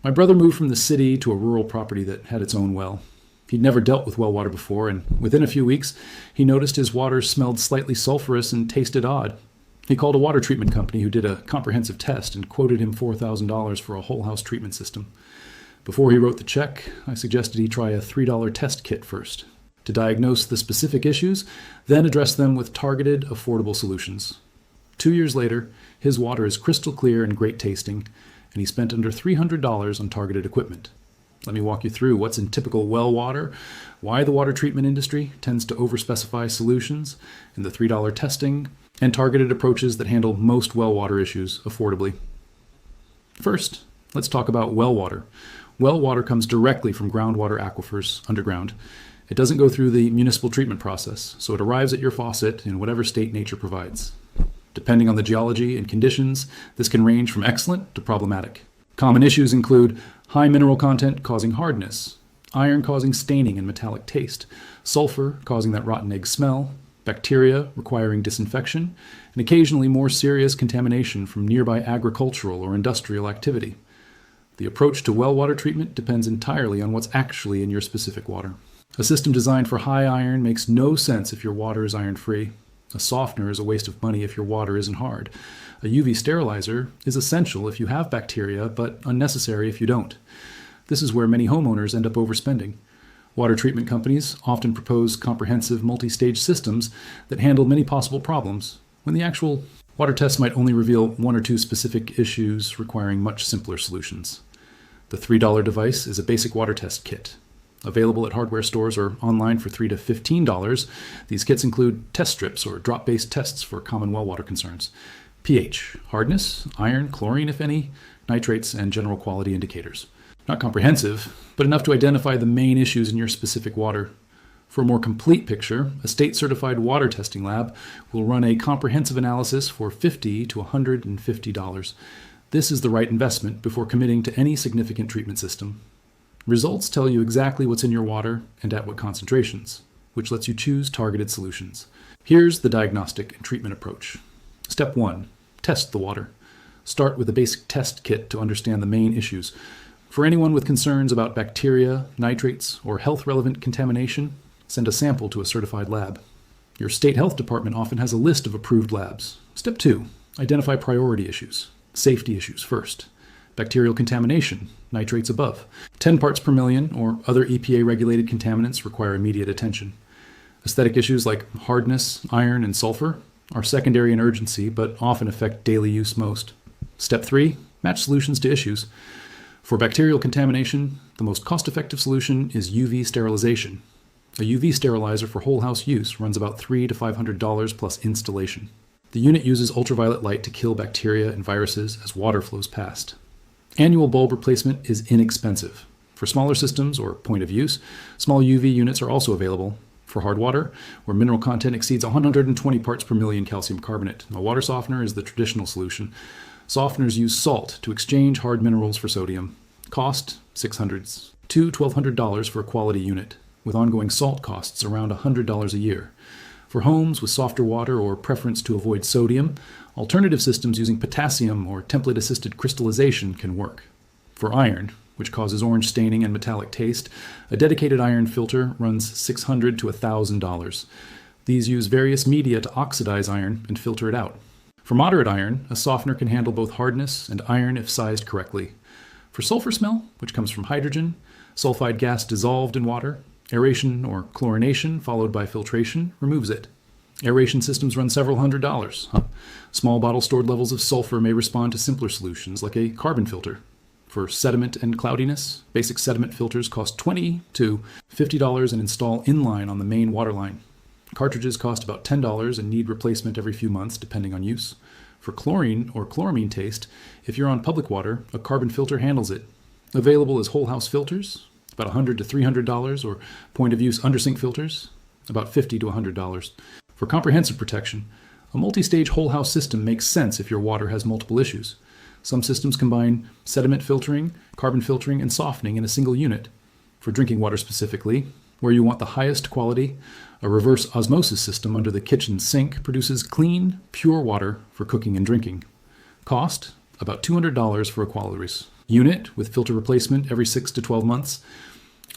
My brother moved from the city to a rural property that had its own well. He'd never dealt with well water before, and within a few weeks, he noticed his water smelled slightly sulfurous and tasted odd. He called a water treatment company who did a comprehensive test and quoted him $4,000 for a whole house treatment system. Before he wrote the check, I suggested he try a $3 test kit first to diagnose the specific issues, then address them with targeted, affordable solutions. 2 years later, his water is crystal clear and great tasting, and he spent under $300 on targeted equipment. Let me walk you through what's in typical well water, why the water treatment industry tends to overspecify solutions, and the $3 testing and targeted approaches that handle most well water issues affordably. First, let's talk about well water. Well water comes directly from groundwater aquifers underground. It doesn't go through the municipal treatment process, so it arrives at your faucet in whatever state nature provides. Depending on the geology and conditions, this can range from excellent to problematic. Common issues include high mineral content causing hardness, iron causing staining and metallic taste, sulfur causing that rotten egg smell, bacteria requiring disinfection, and occasionally more serious contamination from nearby agricultural or industrial activity. The approach to well water treatment depends entirely on what's actually in your specific water. A system designed for high iron makes no sense if your water is iron-free. A softener is a waste of money if your water isn't hard. A UV sterilizer is essential if you have bacteria, but unnecessary if you don't. This is where many homeowners end up overspending. Water treatment companies often propose comprehensive multi-stage systems that handle many possible problems, when the actual water test might only reveal one or two specific issues requiring much simpler solutions. The $3 device is a basic water test kit. Available at hardware stores or online for $3 to $15, these kits include test strips or drop-based tests for common well water concerns. pH, hardness, iron, chlorine if any, nitrates, and general quality indicators. Not comprehensive, but enough to identify the main issues in your specific water. For a more complete picture, a state-certified water testing lab will run a comprehensive analysis for $50 to $150. This is the right investment before committing to any significant treatment system. Results tell you exactly what's in your water and at what concentrations, which lets you choose targeted solutions. Here's the diagnostic and treatment approach. Step 1. Test the water. Start with a basic test kit to understand the main issues. For anyone with concerns about bacteria, nitrates, or health-relevant contamination, send a sample to a certified lab. Your state health department often has a list of approved labs. Step 2. Identify priority issues. Safety issues first. Bacterial contamination, nitrates above. 10 parts per million or other EPA-regulated contaminants require immediate attention. Aesthetic issues like hardness, iron, and sulfur are secondary in urgency but often affect daily use most. Step 3. Match solutions to issues. For bacterial contamination, the most cost-effective solution is UV sterilization. A UV sterilizer for whole house use runs about $300 to $500 plus installation. The unit uses ultraviolet light to kill bacteria and viruses as water flows past. Annual bulb replacement is inexpensive. For smaller systems or point of use, small UV units are also available. For hard water, where mineral content exceeds 120 parts per million calcium carbonate, a water softener is the traditional solution. Softeners use salt to exchange hard minerals for sodium. Cost $600 to $1,200 for a quality unit, with ongoing salt costs around $100 a year. For homes with softer water or preference to avoid sodium, alternative systems using potassium or template-assisted crystallization can work. For iron, which causes orange staining and metallic taste, a dedicated iron filter runs $600 to $1,000. These use various media to oxidize iron and filter it out. For moderate iron, a softener can handle both hardness and iron if sized correctly. For sulfur smell, which comes from hydrogen, sulfide gas dissolved in water, aeration or chlorination followed by filtration removes it. Aeration systems run several $100s. Small bottle stored levels of sulfur may respond to simpler solutions like a carbon filter. For sediment and cloudiness, basic sediment filters cost $20 to $50 and install inline on the main water line. Cartridges cost about $10 and need replacement every few months depending on use. For chlorine or chloramine taste, if you're on public water, a carbon filter handles it. Available as whole house filters, about $100 to $300, or point of use undersink filters, about $50 to $100. For comprehensive protection, a multi-stage whole house system makes sense if your water has multiple issues. Some systems combine sediment filtering, carbon filtering, and softening in a single unit. For drinking water specifically, where you want the highest quality, a reverse osmosis system under the kitchen sink produces clean, pure water for cooking and drinking. Cost, about $200 for a quality. unit with filter replacement every 6 to 12 months.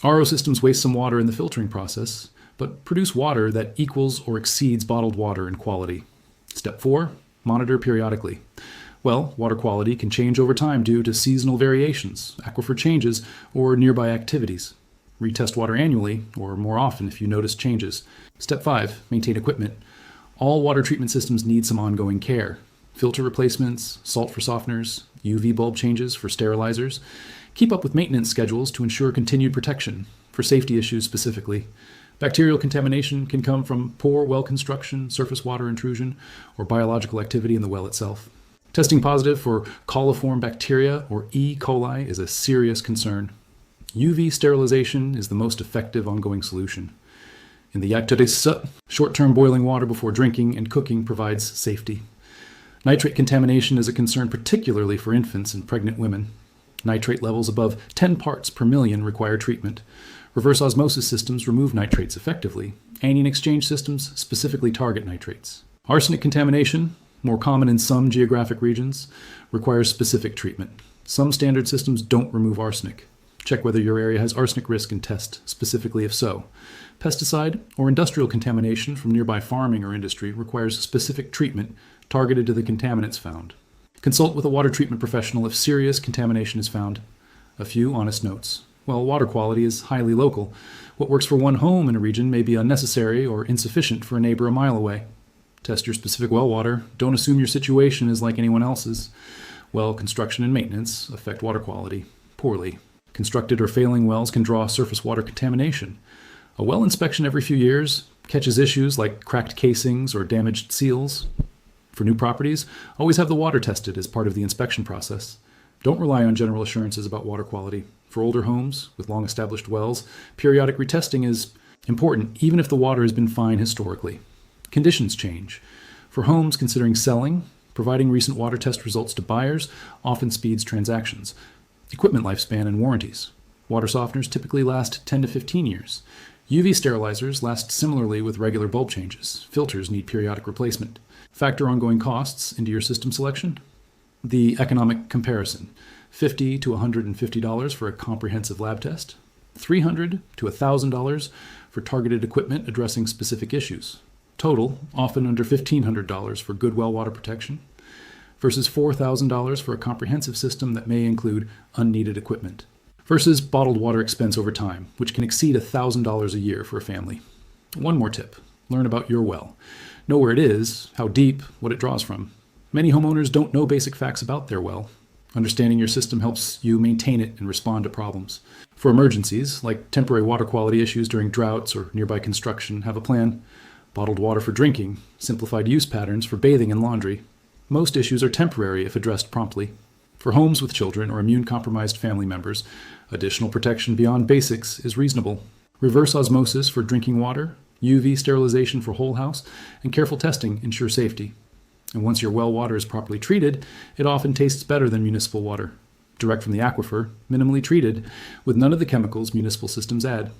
RO systems waste some water in the filtering process, but produce water that equals or exceeds bottled water in quality. Step 4, monitor periodically. Well, water quality can change over time due to seasonal variations, aquifer changes, or nearby activities. Retest water annually, or more often if you notice changes. Step 5, maintain equipment. All water treatment systems need some ongoing care. Filter replacements, salt for softeners, UV bulb changes for sterilizers. Keep up with maintenance schedules to ensure continued protection, for safety issues specifically. Bacterial contamination can come from poor well construction, surface water intrusion, or biological activity in the well itself. Testing positive for coliform bacteria or E. coli is a serious concern. UV sterilization is the most effective ongoing solution. In the Yaktarisa, short-term boiling water before drinking and cooking provides safety. Nitrate contamination is a concern particularly for infants and pregnant women. Nitrate levels above 10 parts per million require treatment. Reverse osmosis systems remove nitrates effectively. Anion exchange systems specifically target nitrates. Arsenic contamination, more common in some geographic regions, requires specific treatment. Some standard systems don't remove arsenic. Check whether your area has arsenic risk and test specifically if so. Pesticide or industrial contamination from nearby farming or industry requires specific treatment targeted to the contaminants found. Consult with a water treatment professional if serious contamination is found. A few honest notes. While water quality is highly local, what works for one home in a region may be unnecessary or insufficient for a neighbor a mile away. Test your specific well water. Don't assume your situation is like anyone else's. Well construction and maintenance affect water quality poorly. Constructed or failing wells can draw surface water contamination. A well inspection every few years catches issues like cracked casings or damaged seals. For new properties, always have the water tested as part of the inspection process. Don't rely on general assurances about water quality. For older homes with long-established wells, periodic retesting is important even if the water has been fine historically. Conditions change. For homes considering selling, providing recent water test results to buyers often speeds transactions. Equipment lifespan and warranties. Water softeners typically last 10 to 15 years. UV sterilizers last similarly with regular bulb changes. Filters need periodic replacement. Factor ongoing costs into your system selection. The economic comparison. $50 to $150 for a comprehensive lab test. $300 to $1,000 for targeted equipment addressing specific issues. Total, often under $1,500 for good well water protection, versus $4,000 for a comprehensive system that may include unneeded equipment, versus bottled water expense over time, which can exceed $1,000 a year for a family. One more tip. Learn about your well. Know where it is, how deep, what it draws from. Many homeowners don't know basic facts about their well. Understanding your system helps you maintain it and respond to problems. For emergencies, like temporary water quality issues during droughts or nearby construction, have a plan. Bottled water for drinking, simplified use patterns for bathing and laundry. Most issues are temporary if addressed promptly. For homes with children or immune-compromised family members, additional protection beyond basics is reasonable. Reverse osmosis for drinking water, UV sterilization for whole house, and careful testing ensure safety. And once your well water is properly treated, it often tastes better than municipal water. Direct from the aquifer, minimally treated, with none of the chemicals municipal systems add.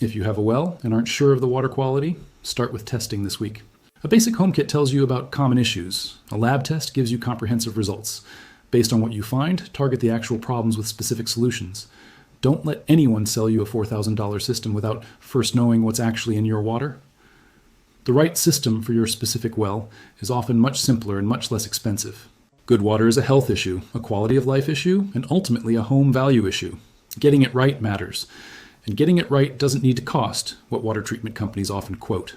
If you have a well and aren't sure of the water quality, start with testing this week. A basic home kit tells you about common issues. A lab test gives you comprehensive results. Based on what you find, target the actual problems with specific solutions. Don't let anyone sell you a $4,000 system without first knowing what's actually in your water. The right system for your specific well is often much simpler and much less expensive. Good water is a health issue, a quality of life issue, and ultimately a home value issue. Getting it right matters. And getting it right doesn't need to cost what water treatment companies often quote.